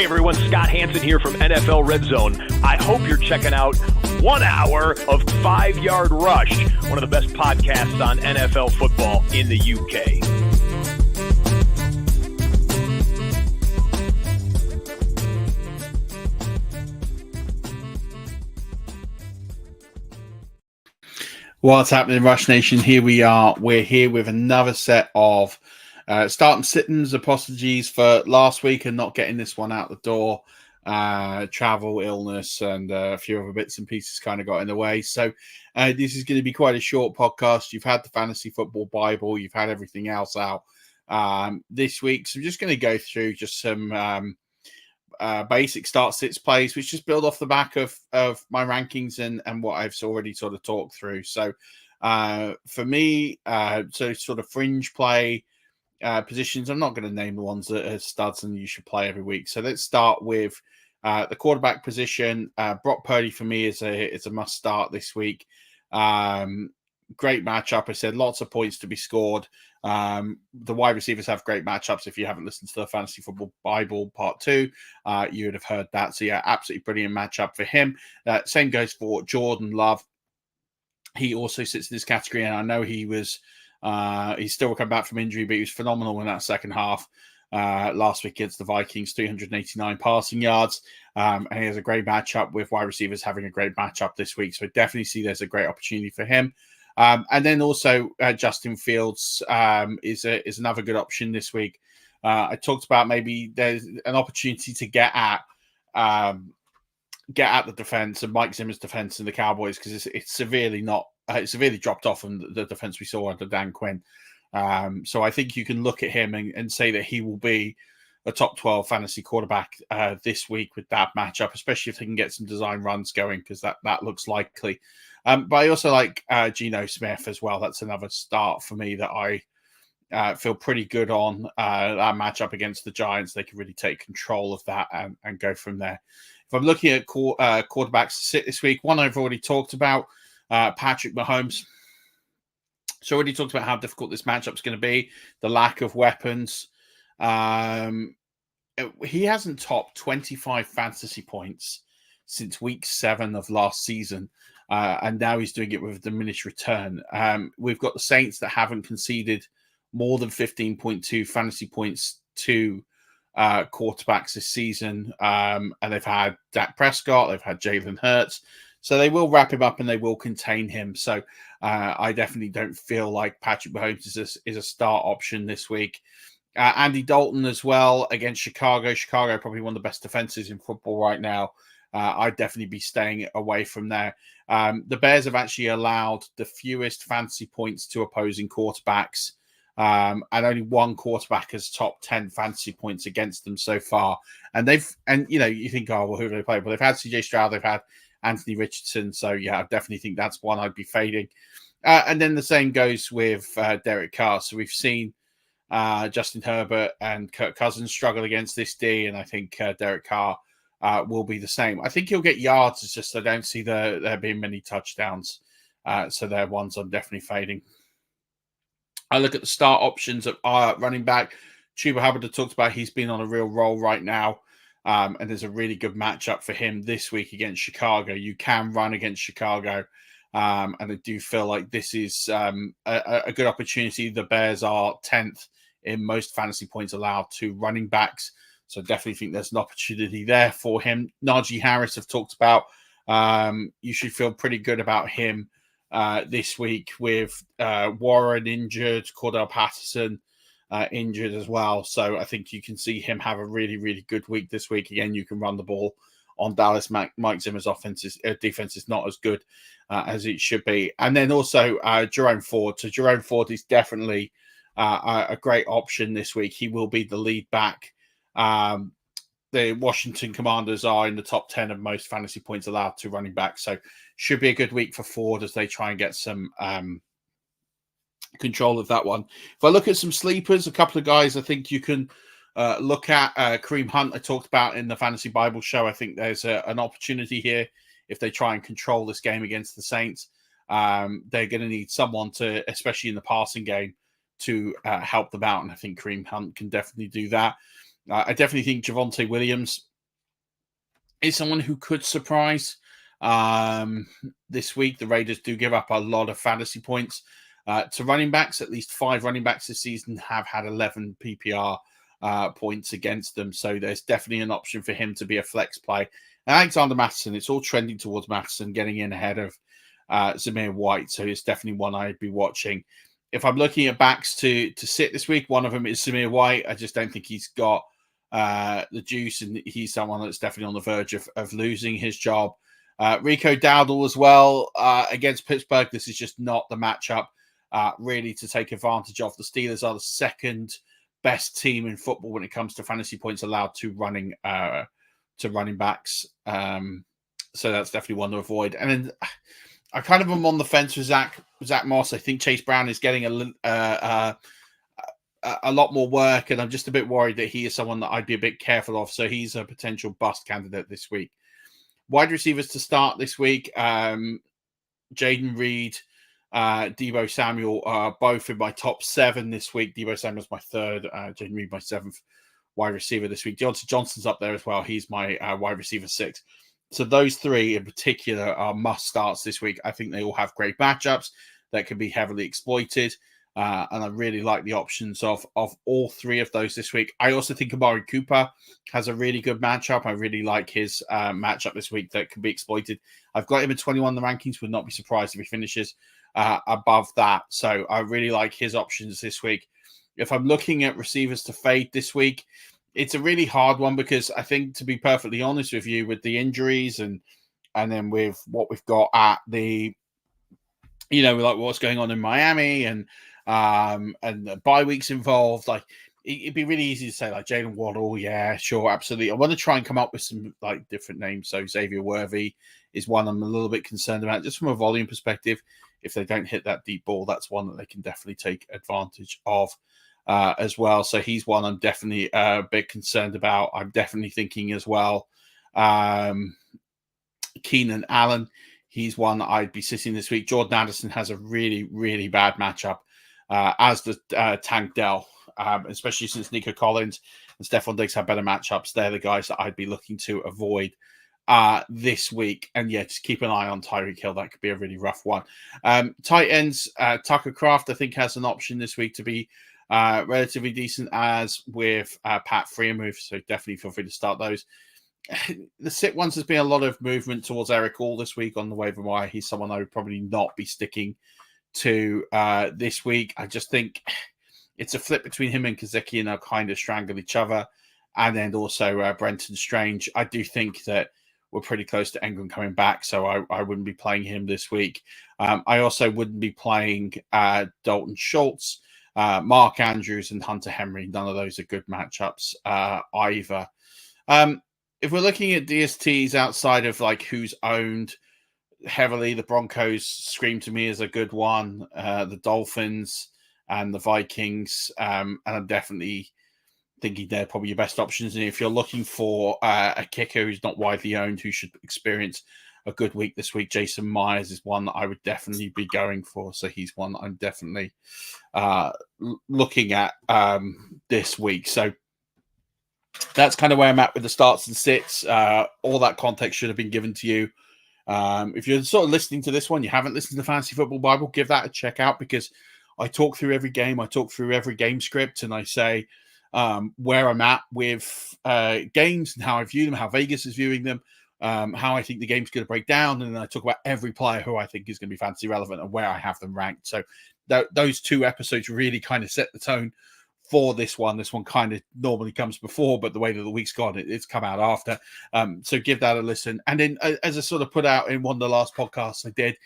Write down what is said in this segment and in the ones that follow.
everyone, Scott Hansen here from NFL Red Zone. I hope you're checking out 1 hour of 5 Yard Rush, one of the best podcasts on NFL football in the UK. What's happening, Rush Nation? Here we are. We're here with another set of start and sit-ins. Apologies for last week and not getting this one out the door. Travel, illness, and a few other bits and pieces kind of got in the way. So this is going to be quite a short podcast. You've had the Fantasy Football Bible. You've had everything else out this week. So I'm just going to go through just some basic start-sits plays, which just build off the back of my rankings and what I've already sort of talked through. So for me, so sort of fringe play positions, I'm not going to name the ones that are studs and you should play every week. So let's start with the quarterback position. Brock Purdy for me is a must start this week. Great matchup. I said lots of points to be scored. The wide receivers have great matchups. If you haven't listened to the Fantasy Football Bible Part 2, you would have heard that. So yeah, absolutely brilliant matchup for him. Same goes for Jordan Love. He also sits in this category, and I know he's still come back from injury, but he was phenomenal in that second half last week against the Vikings, 389 passing yards. And he has a great matchup with wide receivers having a great matchup this week. So I definitely see there's a great opportunity for him. And then also Justin Fields is another good option this week. I talked about maybe there's an opportunity to get at the defense and Mike Zimmer's defense and the Cowboys, because it's severely dropped off from the defense we saw under Dan Quinn. So I think you can look at him and say that he will be a top 12 fantasy quarterback this week with that matchup, especially if they can get some design runs going, because that looks likely. But I also like Geno Smith as well. That's another start for me that I feel pretty good on. That matchup against the Giants, they can really take control of that and go from there. If I'm looking at quarterbacks to sit this week, one I've already talked about, Patrick Mahomes. So already talked about how difficult this matchup is going to be, the lack of weapons. He hasn't topped 25 fantasy points since week 7 of last season. And now he's doing it with a diminished return. We've got the Saints that haven't conceded more than 15.2 fantasy points to quarterbacks this season. And they've had Dak Prescott, they've had Jalen Hurts. So they will wrap him up and they will contain him. So I definitely don't feel like Patrick Mahomes is a start option this week. Andy Dalton as well against Chicago. Chicago probably one of the best defenses in football right now. I'd definitely be staying away from there. The Bears have actually allowed the fewest fantasy points to opposing quarterbacks. And only one quarterback has top 10 fantasy points against them so far. And you think, oh, well, who do they play? Well, they've had CJ Stroud, they've had Anthony Richardson. So yeah, I definitely think that's one I'd be fading. And then the same goes with Derek Carr. So we've seen Justin Herbert and Kirk Cousins struggle against this D, and I think Derek Carr will be the same. I think he'll get yards. It's just I don't see there being many touchdowns. So they're ones I'm definitely fading. I look at the start options at running back. Chuba Hubbard I talked about. He's been on a real roll right now. And there's a really good matchup for him this week against Chicago. You can run against Chicago. And I do feel like this is a good opportunity. The Bears are 10th in most fantasy points allowed to running backs. So definitely think there's an opportunity there for him. Najee Harris I've talked about. You should feel pretty good about him this week with Warren injured, Cordell Patterson injured as well. So I think you can see him have a really, really good week this week. Again, you can run the ball on Dallas. Mike Zimmer's defense is not as good as it should be. And then also Jerome Ford. So Jerome Ford is definitely a great option this week. He will be the lead back. The Washington Commanders are in the top 10 of most fantasy points allowed to running back. So should be a good week for Ford as they try and get some control of that one. If I look at some sleepers, a couple of guys I think you can look at. Kareem Hunt I talked about in the Fantasy Bible show. I think there's an opportunity here if they try and control this game against the Saints. They're going to need someone to, especially in the passing game, to help them out. And I think Kareem Hunt can definitely do that. I definitely think Javonte Williams is someone who could surprise. This week, the Raiders do give up a lot of fantasy points to running backs. At least 5 running backs this season have had 11 PPR points against them. So there's definitely an option for him to be a flex play. And Alexander Mattison, it's all trending towards Mattison getting in ahead of Zamir White. So it's definitely one I'd be watching. If I'm looking at backs to sit this week, one of them is Zamir White. I just don't think he's got the juice, and he's someone that's definitely on the verge of losing his job. Rico Dowdle as well against Pittsburgh. This is just not the matchup really to take advantage of. The Steelers are the second best team in football when it comes to fantasy points allowed to running backs. So that's definitely one to avoid. And then I kind of am on the fence with Zach Moss. I think Chase Brown is getting a lot more work, and I'm just a bit worried that he is someone that I'd be a bit careful of. So he's a potential bust candidate this week. Wide receivers to start this week: Jaden Reed, Deebo Samuel are both in my top 7 this week. Deebo Samuel's my 3rd, Jaden Reed my 7th wide receiver this week. Deontay Johnson's up there as well. He's my wide receiver 6. So those 3 in particular are must starts this week. I think they all have great matchups that can be heavily exploited. And I really like the options of all 3 of those this week. I also think Amari Cooper has a really good matchup. I really like his matchup this week that can be exploited. I've got him at 21 in the rankings. Would not be surprised if he finishes above that. So I really like his options this week. If I'm looking at receivers to fade this week, it's a really hard one because I think, to be perfectly honest with you, with the injuries and then with what we've got at the, like what's going on in Miami and the bye weeks involved, like it'd be really easy to say like Jalen Waddle, yeah, sure, absolutely. I want to try and come up with some like different names. So Xavier Worthy is one I'm a little bit concerned about, just from a volume perspective. If they don't hit that deep ball, that's one that they can definitely take advantage of as well. So he's one I'm definitely a bit concerned about. I'm definitely thinking as well Keenan Allen. He's one that I'd be sitting this week. Jordan Anderson has a really, really bad matchup, as the Tank Dell, especially since Nico Collins and Stephon Diggs have better matchups. They're the guys that I'd be looking to avoid this week. And yeah, just keep an eye on Tyreek Hill. That could be a really rough one. Tight ends, Tucker Kraft, I think, has an option this week to be relatively decent, as with Pat Freiermuth. So definitely feel free to start those. The sit ones, has been a lot of movement towards Eric Hall this week on the waiver wire. He's someone I would probably not be sticking to this week. I just think it's a flip between him and Kazeki, and they'll kind of strangle each other. And then also Brenton Strange. I do think that we're pretty close to England coming back, so I wouldn't be playing him this week. I also wouldn't be playing Dalton Schultz, Mark Andrews, and Hunter Henry. None of those are good matchups either. If we're looking at DSTs outside of like who's owned heavily, the Broncos scream to me as a good one, the Dolphins and the Vikings, and I'm definitely thinking they're probably your best options. And if you're looking for a kicker who's not widely owned, who should experience a good week this week, Jason Myers is one that I would definitely be going for. So he's one that I'm definitely looking at this week. So that's kind of where I'm at with the starts and sits. All that context should have been given to you. If you're sort of listening to this one, you haven't listened to the Fantasy Football Bible, give that a check out, because I talk through every game. I talk through every game script, and I say where I'm at with games and how I view them, how Vegas is viewing them, how I think the game's going to break down. And then I talk about every player who I think is going to be fantasy relevant and where I have them ranked. So those 2 episodes really kind of set the tone for this one. This one kind of normally comes before, but the way that the week's gone, it's come out after. So give that a listen. And then, as I sort of put out in one of the last podcasts I did,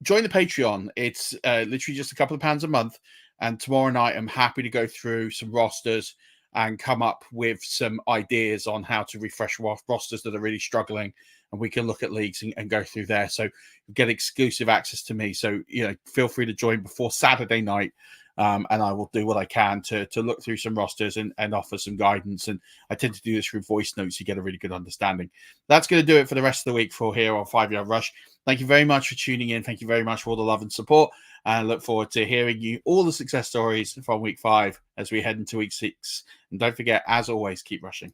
join the Patreon. It's literally just a couple of pounds a month. And tomorrow night, I'm happy to go through some rosters and come up with some ideas on how to refresh rosters that are really struggling. And we can look at leagues and go through there. So you get exclusive access to me. So, feel free to join before Saturday night. And I will do what I can to look through some rosters and offer some guidance. And I tend to do this through voice notes. You get a really good understanding. That's going to do it for the rest of the week for here on 5 Yard Rush. Thank you very much for tuning in. Thank you very much for all the love and support. And I look forward to hearing you all the success stories from week 5 as we head into week 6. And don't forget, as always, keep rushing.